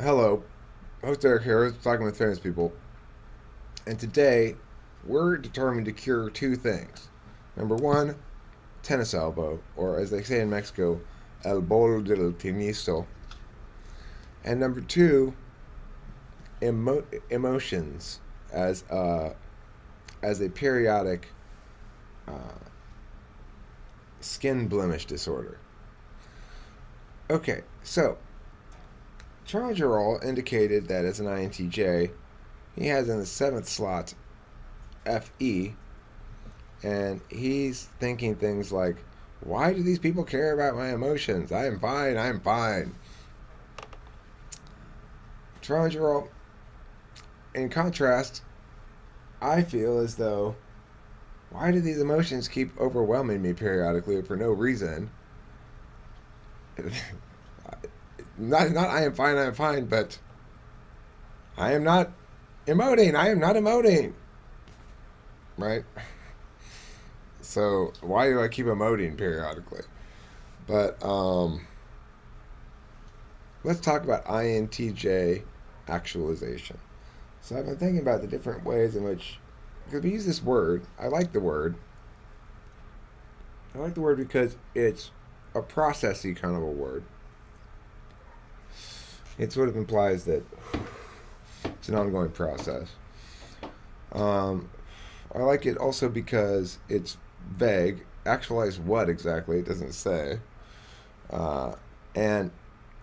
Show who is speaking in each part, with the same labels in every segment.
Speaker 1: Hello, host Eric here, talking with famous people, and today we're determined to cure two things. Number one, tennis elbow, or as they say in Mexico, el bolo del tenisto, and number two, emotions as a as a periodic uh, skin blemish disorder. Okay, so Charles Gerald indicated that as an INTJ, he has in the seventh slot FE, and he's thinking things like, why do these people care about my emotions? I am fine, I'm fine. Trondro, in contrast, I feel as though, why do these emotions keep overwhelming me periodically for no reason? Not I am fine, but I am not emoting, I am not emoting, right? So why do I keep emoting periodically? But let's talk about INTJ actualization. So I've been thinking about the different ways in which, because we use this word, I like the word. I like the word because it's a processy kind of a word. It sort of implies that it's an ongoing process. Um, I like it also because it's vague. Actualize what exactly? It doesn't say. Uh, and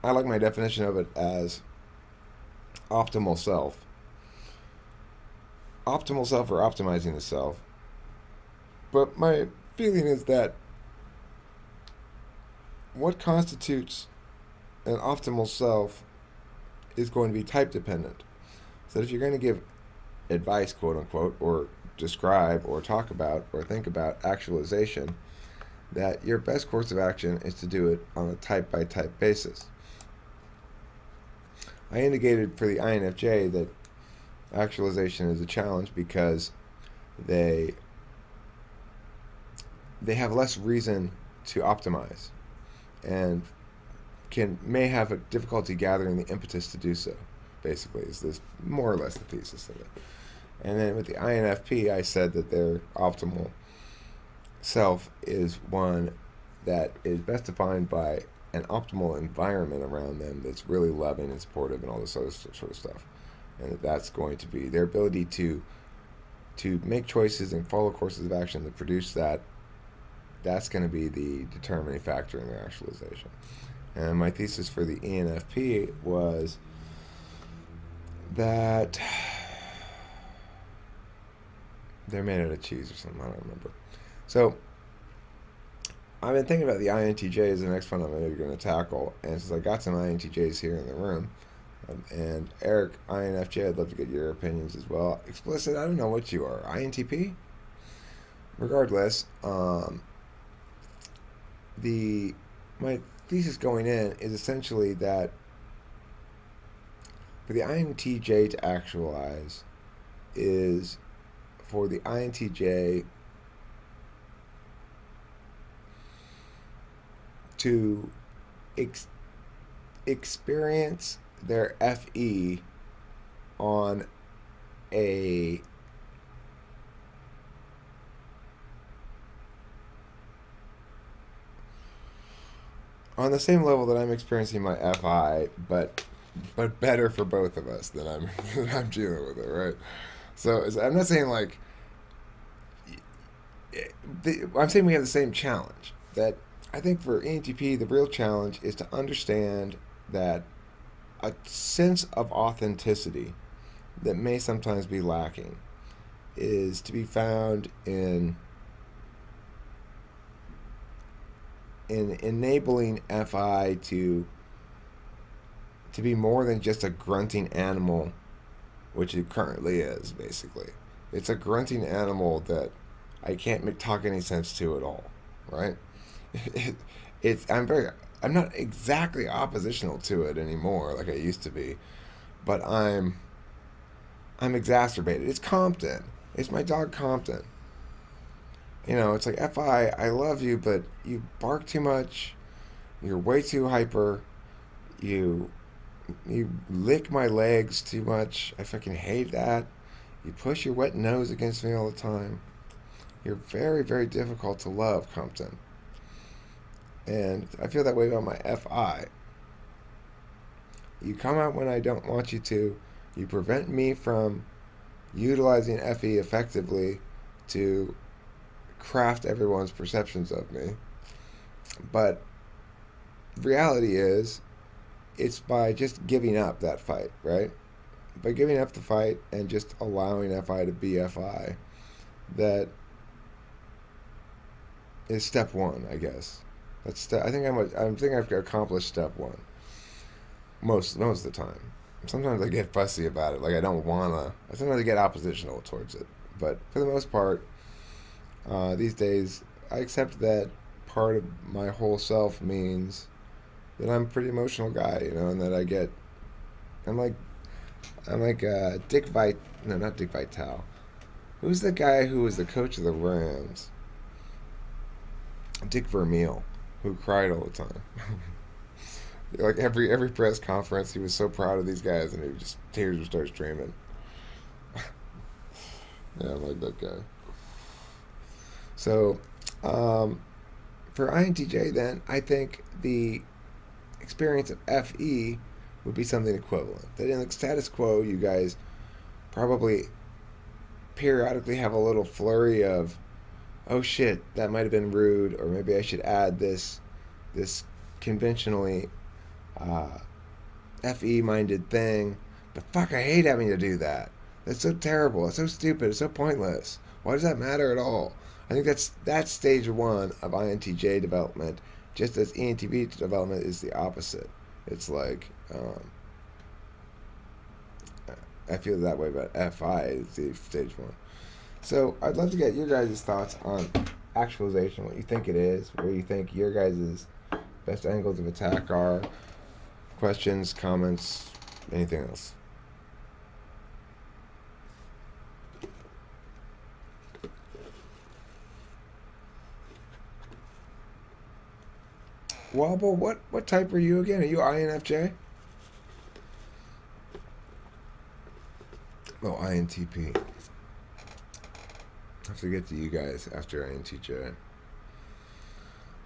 Speaker 1: I like my definition of it as optimal self. Optimal self or optimizing the self. But my feeling is that what constitutes an optimal self is going to be type dependent. So if you're going to give advice, quote unquote, or describe or talk about or think about actualization, that your best course of action is to do it on a type by type basis. I indicated for the INFJ that actualization is a challenge because they they have less reason to optimize and can may have a difficulty gathering the impetus to do so. Basically, is this more or less the thesis of it. And then with the INFP, I said that their optimal self is one that is best defined by an optimal environment around them that's really loving and supportive and all this other sort of stuff. And that's going to be their ability to make choices and follow courses of action that produce that. That's going to be the determining factor in their actualization. And my thesis for the ENFP was that they're made out of cheese or something. I don't remember. So I've been thinking about the INTJ as the next one I'm maybe going to tackle. And since I got some INTJs here in the room, and Eric, INFJ, I'd love to get your opinions as well. Explicit, I don't know what you are. INTP? Regardless, the my thesis going in is essentially that for the INTJ to actualize is for the INTJ to ex- experience their FE on a on the same level that I'm experiencing my FI, but better for both of us than I'm than I'm dealing with it, right? So I'm not saying like I'm saying we have the same challenge. That I think for ENTP, the real challenge is to understand that a sense of authenticity that may sometimes be lacking is to be found in enabling FI to be more than just a grunting animal, which it currently is. Basically, it's a grunting animal that I can't make talk any sense to at all, right? It, it's I'm not exactly oppositional to it anymore like I used to be, but I'm exacerbated. It's Compton. It's my dog Compton. You know, it's like I love you, but you bark too much. You're way too hyper. You You lick my legs too much. I fucking hate that. You push your wet nose against me all the time. You're very, very difficult to love, Compton. And I feel that way about my FI. You come out when I don't want you to. You prevent me from utilizing FE effectively to craft everyone's perceptions of me. But the reality is, it's by just giving up that fight, right? By giving up the fight and just allowing FI to be FI, that is step one, I guess. I think I've accomplished step one most of the time. Sometimes I get fussy about it, like I don't wanna. Sometimes I get oppositional towards it, but for the most part, these days I accept that part of my whole self means that I'm a pretty emotional guy, and that I'm like Dick Vit, no, not Dick Vitale. Who's the guy who was the coach of the Rams? Dick Vermeil, who cried all the time. Like every press conference, he was so proud of these guys, and tears would start streaming. Yeah, I like that guy. So, for INTJ, then I think the experience of FE would be something equivalent. That in the status quo, you guys probably periodically have a little flurry of, oh shit, that might have been rude, or maybe I should add this conventionally FE minded thing. But fuck, I hate having to do that. That's so terrible. It's so stupid. It's so pointless. Why does that matter at all? I think that's stage one of INTJ development, just as ENTP development is the opposite. It's like, I feel that way about FI is the stage one. So I'd love to get your guys' thoughts on actualization, what you think it is, where you think your guys' best angles of attack are, questions, comments, anything else. Wobble, what type are you again? Are you INFJ? Oh, INTP. I have to get to you guys after INTJ.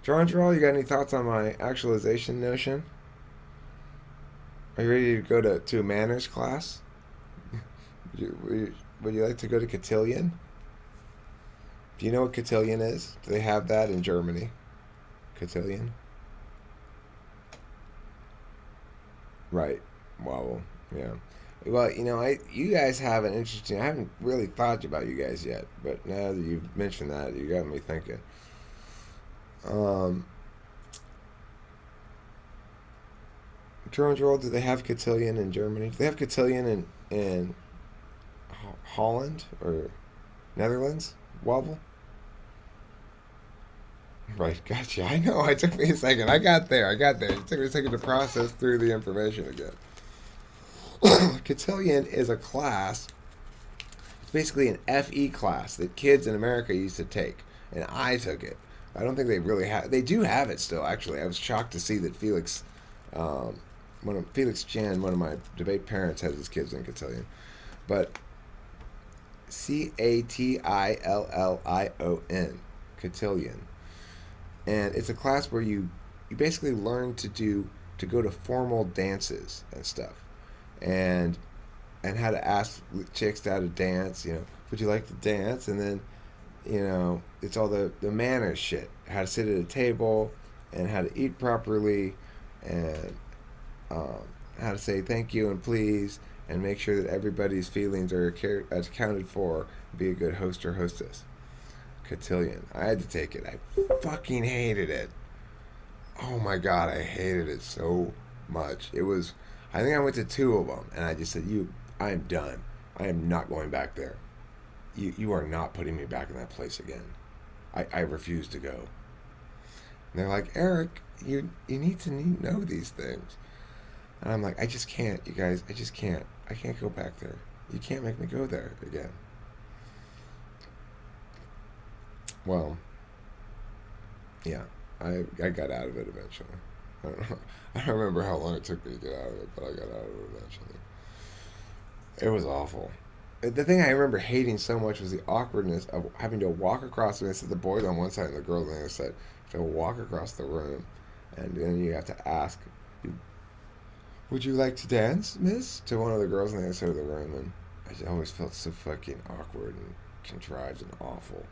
Speaker 1: Gerongerol, you got any thoughts on my actualization notion? Are you ready to go to a manners class? Would you like to go to cotillion? Do you know what cotillion is? Do they have that in Germany? Cotillion? Right. Wow. Yeah. Well, you guys have an interesting. I haven't really thought about you guys yet, but now that you've mentioned that, you got me thinking. Gerongerol, do they have cotillion in Germany? Do they have cotillion in Holland or Netherlands? Wobble? Right, gotcha. I know. It took me a second. I got there. It took me a second to process through the information again. Cotillion is a class. It's basically an FE class that kids in America used to take, and I took it. I don't think they really have. They do have it still. Actually, I was shocked to see that Felix Chen, one of my debate parents, has his kids in cotillion. But Catilllion, cotillion, and it's a class where you basically learn to go to formal dances and stuff, and how to ask chicks how to dance. Would you like to dance? And then, it's all the manners shit. How to sit at a table, and how to eat properly, and how to say thank you and please, and make sure that everybody's feelings are accounted for. Be a good host or hostess. Cotillion. I had to take it. I fucking hated it. Oh my god, I hated it so much. I think I went to 2 of them, and I just said, I am done. I am not going back there. You are not putting me back in that place again. I refuse to go. And they're like, Eric, you need to know these things. And I'm like, I just can't, you guys. I just can't. I can't go back there. You can't make me go there again. Well, yeah, I got out of it eventually. don't know. I don't remember how long it took me to get out of it, but I got out of it eventually. It was awful. The thing I remember hating so much was the awkwardness of having to walk across the room. So the boys on one side and the girls on the other side. To walk across the room, and then you have to ask, "Would you like to dance, miss?" to one of the girls on the other side of the room, and I just always felt so fucking awkward and contrived and awful.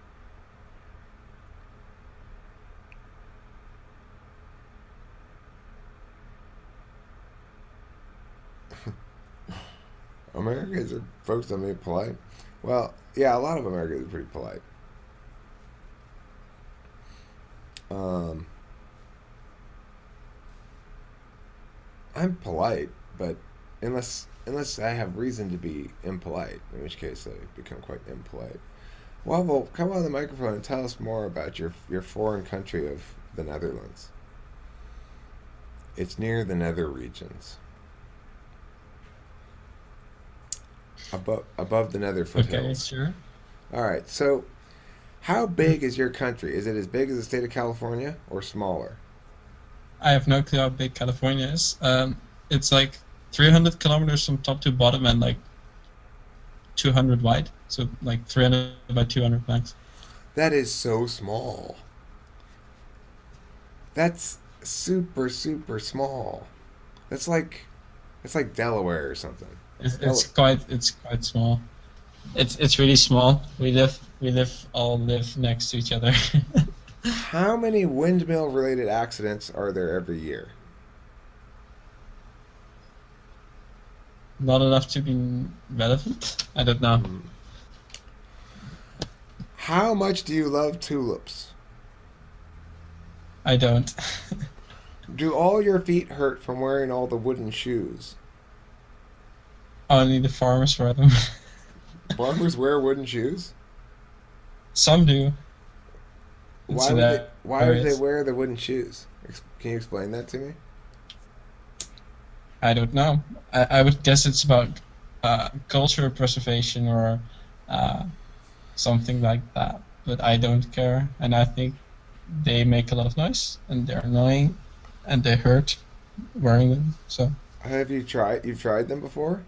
Speaker 1: Americans are focused on being polite. Well, yeah, a lot of Americans are pretty polite. Um, I'm polite, but unless I have reason to be impolite, in which case I become quite impolite. Well, come on the microphone and tell us more about your foreign country of the Netherlands. It's near the nether regions, above the nether
Speaker 2: Okay,
Speaker 1: foothills.
Speaker 2: sure.
Speaker 1: All right, so how big is your country? Is it as big as the state of California or smaller?
Speaker 2: I have no clue how big California is. It's like 300 kilometers from top to bottom and like 200 wide. So like 300 by 200 max.
Speaker 1: That is so small. That's super super small. That's like it's like Delaware or something. Del-
Speaker 2: It's quite small. It's really small. We all live next to each other.
Speaker 1: how many windmill related accidents are there every year?
Speaker 2: Not enough to be relevant. I don't know.
Speaker 1: Hmm. How much do you love tulips?
Speaker 2: I don't.
Speaker 1: Do all your feet hurt from wearing all the wooden shoes?
Speaker 2: Only the farmers wear them.
Speaker 1: Farmers wear wooden shoes?
Speaker 2: Some do in
Speaker 1: Why
Speaker 2: some
Speaker 1: would they
Speaker 2: areas.
Speaker 1: wear the wooden shoes? Can you explain that to me?
Speaker 2: I don't know. I would guess it's about cultural preservation or uh, something like that. But I don't care, and I think they make a lot of noise and they're annoying and they hurt wearing them. So
Speaker 1: Have you tried? You've tried them before?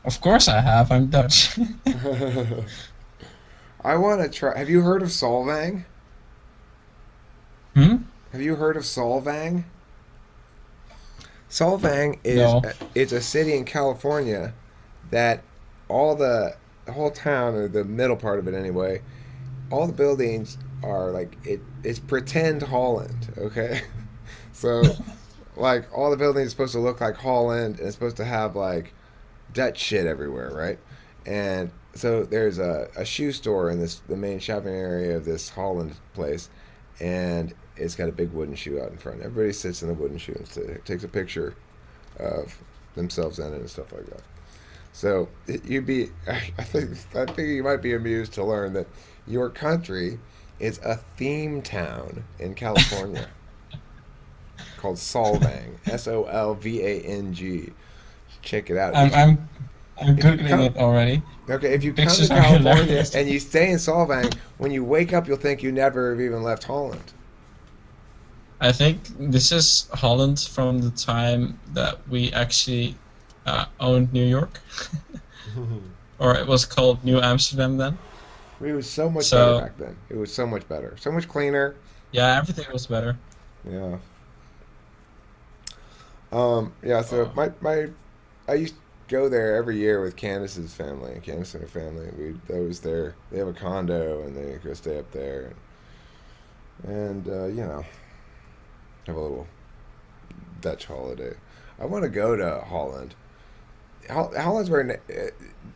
Speaker 2: of course I have. I'm Dutch.
Speaker 1: I want to try. Have you heard of Solvang?
Speaker 2: Hmm?
Speaker 1: Have you heard of Solvang? Solvang is
Speaker 2: No.
Speaker 1: it's a city in California that all the whole town or the middle part of it anyway, all the buildings are like it's pretend Holland, okay? So like all the buildings are supposed to look like Holland and it's supposed to have like Dutch shit everywhere, right? And so there's a shoe store in the main shopping area of this Holland place, and it's got a big wooden shoe out in front. Everybody sits in the wooden shoe and takes a picture of themselves in it and stuff like that. So you'd be, I think you might be amused to learn that your country is a theme town in California called Solvang, Solvang. Check it out.
Speaker 2: I'm I'm I'm
Speaker 1: If you
Speaker 2: googling
Speaker 1: come
Speaker 2: it already.
Speaker 1: Okay, if you come to
Speaker 2: Pictures are
Speaker 1: California
Speaker 2: hilarious.
Speaker 1: and you stay in Solvang, when you wake up, you'll think you never have even left Holland.
Speaker 2: I think this is Holland from the time that we actually owned New York, or it was called New Amsterdam then.
Speaker 1: It was so much better
Speaker 2: So
Speaker 1: back then. It was so much better, so much cleaner.
Speaker 2: yeah, everything was better.
Speaker 1: Yeah. Yeah. So I used to go there every year with Candace's family, Candace and her family. We always there. They have a condo, and they go stay up there, and have a little Dutch holiday. I want to go to Holland. Holland's where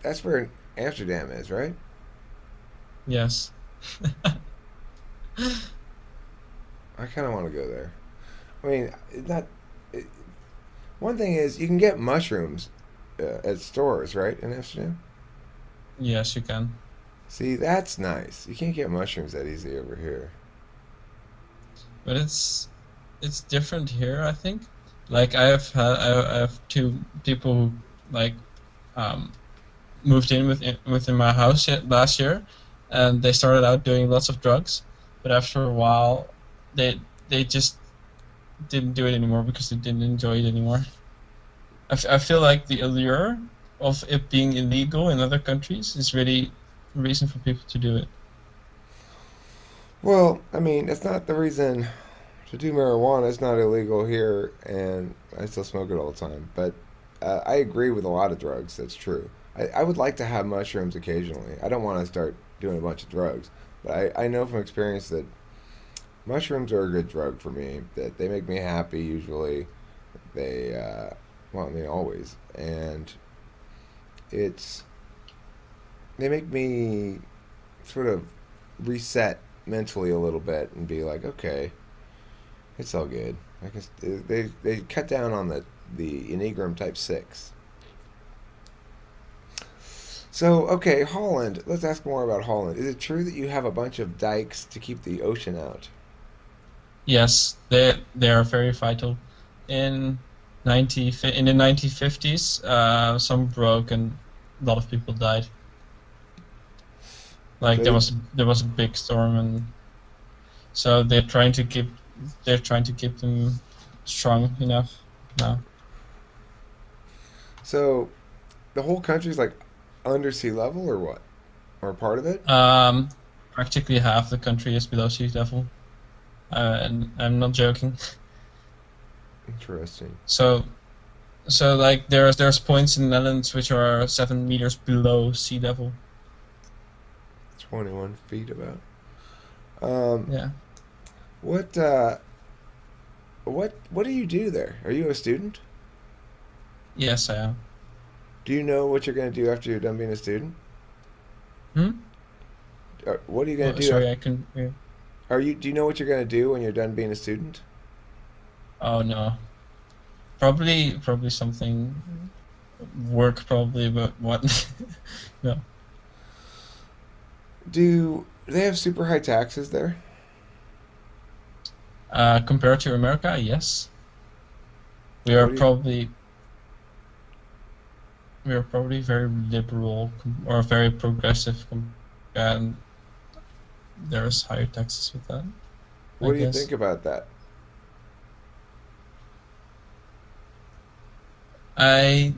Speaker 1: that's where Amsterdam is, right?
Speaker 2: Yes.
Speaker 1: I kind of want to go there. I mean, it's not. It, one thing is you can get mushrooms at stores, right, in Amsterdam.
Speaker 2: Yes, you can.
Speaker 1: See, that's nice. You can't get mushrooms that easy over here.
Speaker 2: But it's different here, I think. Like I have two people who like um moved in within my house last year, and they started out doing lots of drugs, but after a while, they just didn't do it anymore because they didn't enjoy it anymore. I feel like the allure of it being illegal in other countries is really a reason for people to do it.
Speaker 1: Well, I mean, it's not the reason to do marijuana. It's not illegal here, and I still smoke it all the time. But I agree with a lot of drugs. That's true. I would like to have mushrooms occasionally. I don't want to start doing a bunch of drugs, but I know from experience that mushrooms are a good drug for me. That they make me happy usually. They, well, I mean, always, and it's they make me sort of reset mentally a little bit and be like, okay, it's all good. I guess they cut down on the Enneagram Type 6. So, okay, Holland. Let's ask more about Holland. Is it true that you have a bunch of dikes to keep the ocean out?
Speaker 2: Yes, they are very vital. In in the 1950s, some broke and a lot of people died. Like
Speaker 1: So,
Speaker 2: there was a big storm, and so they're trying to keep them strong enough now.
Speaker 1: so the whole country's like under sea level or what? Or part of it?
Speaker 2: Um, Practically half the country is below sea level, and I'm not joking.
Speaker 1: Interesting.
Speaker 2: So like there's points in the Netherlands which are 7 meters below sea level.
Speaker 1: 21 feet about. Um,
Speaker 2: Yeah.
Speaker 1: what what do you do there? Are you a student?
Speaker 2: Yes, I am.
Speaker 1: Do you know what you're going to do after you're done being a student?
Speaker 2: Hmm?
Speaker 1: What are you going
Speaker 2: Oh,
Speaker 1: to do?
Speaker 2: sorry, I couldn't hear.
Speaker 1: Are you? Do you know what you're going to do when you're done being a student?
Speaker 2: Oh no. Probably something work probably, but what? No.
Speaker 1: Do they have super high taxes there?
Speaker 2: Compared to America, yes. We are
Speaker 1: What do you?
Speaker 2: probably we are probably very liberal or very progressive, and there's higher taxes with that, I
Speaker 1: What do you
Speaker 2: guess.
Speaker 1: think about that?
Speaker 2: I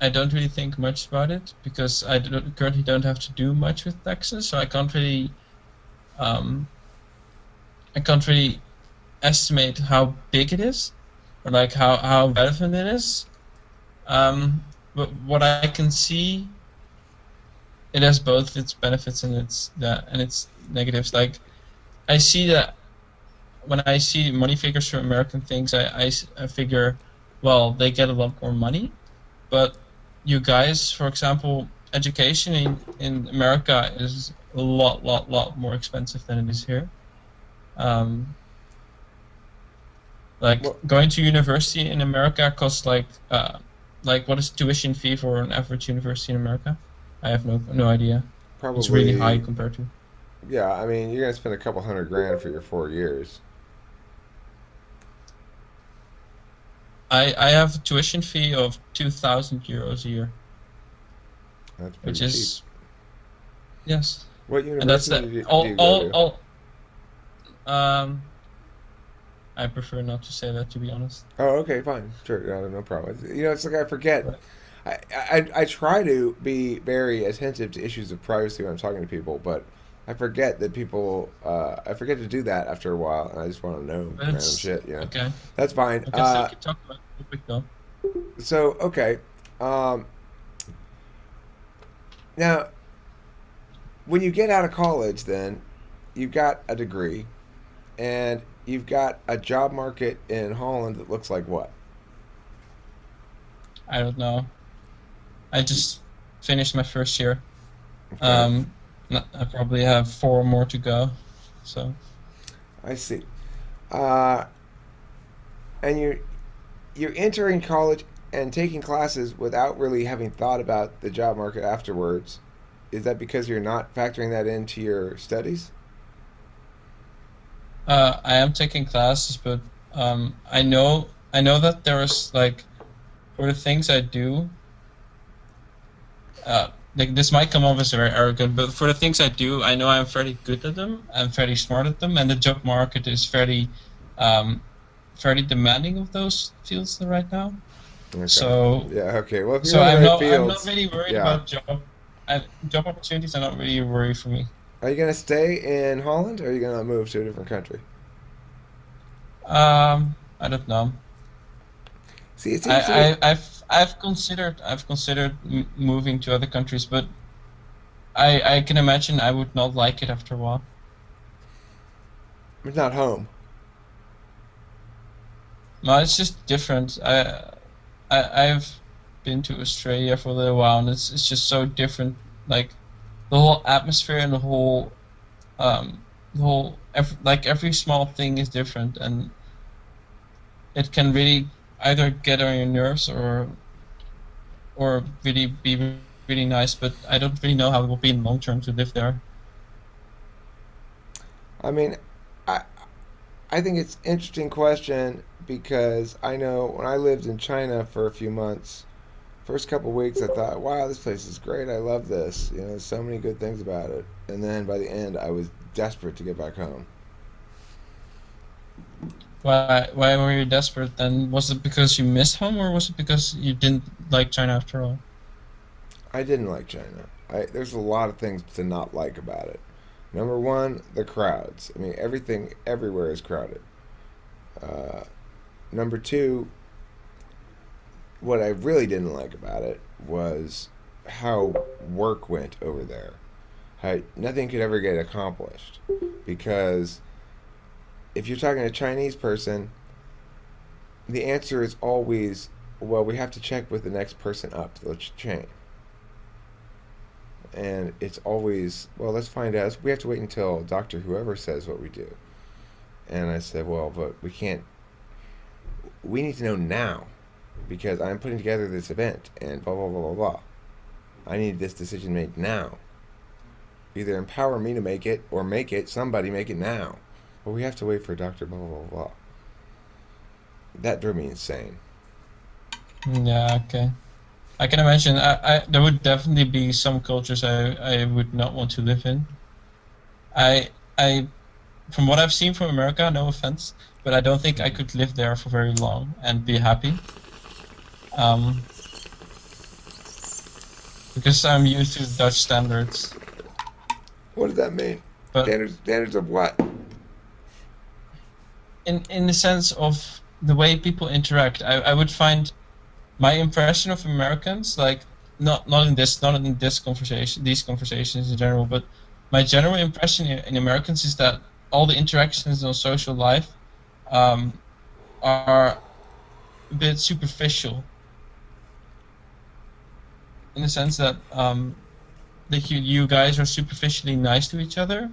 Speaker 2: I don't really think much about it because currently don't have to do much with taxes, so um I can't really estimate how big it is or like how relevant it is. But what I can see, it has both its benefits and its negatives. Like I see that when I see money figures for American things, I figure, well, they get a lot more money, but you guys, for example, education in America is a lot more expensive than it is here. Um, like
Speaker 1: Well,
Speaker 2: going to university in America costs like what is tuition fee for an average university in America? I have no idea. It's really high
Speaker 1: probably.
Speaker 2: compared to.
Speaker 1: Yeah, I mean, you're gonna spend a couple hundred grand for your 4 years.
Speaker 2: I have a tuition fee of 2,000 euros a year,
Speaker 1: That's
Speaker 2: which
Speaker 1: pretty cheap.
Speaker 2: is yes,
Speaker 1: What
Speaker 2: and that's
Speaker 1: university
Speaker 2: the
Speaker 1: do you go to?
Speaker 2: all. Um, I prefer not to say that, to be honest.
Speaker 1: Oh, okay, fine, sure, no problem. It's like I forget.
Speaker 2: But
Speaker 1: I try to be very attentive to issues of privacy when I'm talking to people, but I forget that people. I forget to do that after a while, and I just want to know
Speaker 2: but
Speaker 1: random
Speaker 2: it's
Speaker 1: shit.
Speaker 2: okay.
Speaker 1: That's fine.
Speaker 2: We can still keep talking about the topic though.
Speaker 1: So okay. Um, Now, when you get out of college, then you've got a degree, and you've got a job market in Holland that looks like what?
Speaker 2: I don't know. I just finished my first year.
Speaker 1: Okay,
Speaker 2: Um, I probably have 4 more to go. So
Speaker 1: I see. Uh, and you're entering college and taking classes without really having thought about the job market afterwards. Is that because you're not factoring that into your studies?
Speaker 2: I am taking classes, but I know that there is like for the things I do. Like this might come off as very arrogant, but for the things I do, I know I'm fairly good at them. I'm fairly smart at them, and the job market is fairly um, fairly demanding of those fields right now.
Speaker 1: Okay.
Speaker 2: So
Speaker 1: Yeah. Okay. Well, if you're
Speaker 2: so
Speaker 1: in the right
Speaker 2: I'm not
Speaker 1: fields,
Speaker 2: really worried
Speaker 1: yeah.
Speaker 2: about job opportunities are not really a worry for me.
Speaker 1: Are you gonna stay in Holland, or are you gonna move to a different country?
Speaker 2: I don't know.
Speaker 1: See, it seems to me
Speaker 2: I've considered moving to other countries, but I can imagine I would not like it after a while.
Speaker 1: it's not home.
Speaker 2: No, it's just different. I've been to Australia for a little while, and it's just so different. Like the whole atmosphere and the whole like every small thing is different, and it can really either get on your nerves or really be really nice. But I don't really know how it will be in long term to live there.
Speaker 1: I mean, I I think it's an interesting question because I know when I lived in China for a few months, first couple of weeks I thought, wow, this place is great. I love this. You know, there's so many good things about it. And then by the end, I was desperate to get back home.
Speaker 2: Why were you desperate then? Was it because you missed home, or was it because you didn't like China after all?
Speaker 1: I didn't like China. There's a lot of things to not like about it. Number one, the crowds. I mean, everything everywhere is crowded. Uh, Number two, what I really didn't like about it was how work went over there. How nothing could ever get accomplished because if you're talking to a Chinese person, the answer is always, well, we have to check with the next person up the chain. And it's always, well, let's find out. We have to wait until Dr. Whoever says what we do. And I said, well, but we can't, we need to know now because I'm putting together this event and blah, blah, blah, blah, blah. I need this decision made now. Either empower me to make it or make it, somebody make it now. But we have to wait for Dr. blah, blah, blah, blah. That drove me insane.
Speaker 2: Yeah, okay. I can imagine. There would definitely be some cultures I would not want to live in. I from what I've seen from America, no offense, but I don't think I could live there for very long and be happy. Um, because I'm used to Dutch standards.
Speaker 1: What does that mean?
Speaker 2: But
Speaker 1: Standards of what?
Speaker 2: in the sense of the way people interact, I would find my impression of Americans, like not in this conversation, these conversations in general, but my general impression in Americans is that all the interactions on social life um, are a bit superficial, in the sense that that you guys are superficially nice to each other,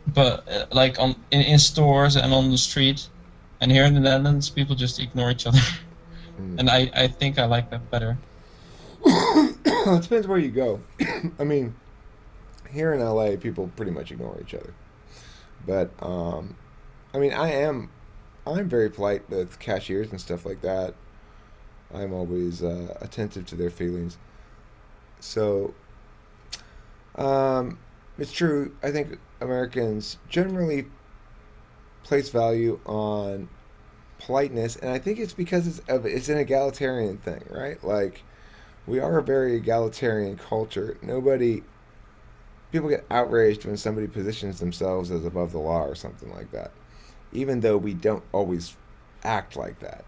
Speaker 2: but like in stores and on the street, and here in the Netherlands, people just ignore each other,
Speaker 1: Mm.
Speaker 2: and I think I like that better.
Speaker 1: It depends where you go. I mean, here in LA, people pretty much ignore each other. But I mean, I'm very polite with cashiers and stuff like that. I'm always attentive to their feelings. So it's true. I think Americans generally place value on politeness, and I think it's because it's an egalitarian thing, right? Like we are a very egalitarian culture. Nobody People get outraged when somebody positions themselves as above the law or something like that, even though we don't always act like that.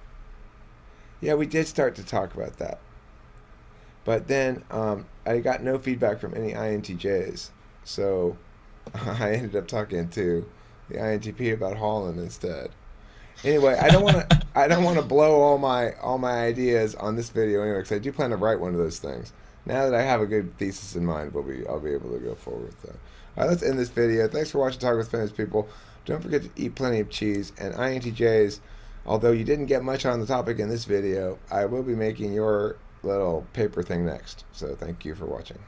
Speaker 1: Yeah, we did start to talk about that, but then I got no feedback from any INTJs, so I ended up talking to the INTP about Holland instead. Anyway, I don't want to blow all my ideas on this video anyway, because I do plan to write one of those things. Now that I have a good thesis in mind, I'll be able to go forward with that. All right, let's end this video. Thanks for watching Talk with Famous People. Don't forget to eat plenty of cheese. And INTJs, although you didn't get much on the topic in this video, I will be making your little paper thing next. So thank you for watching.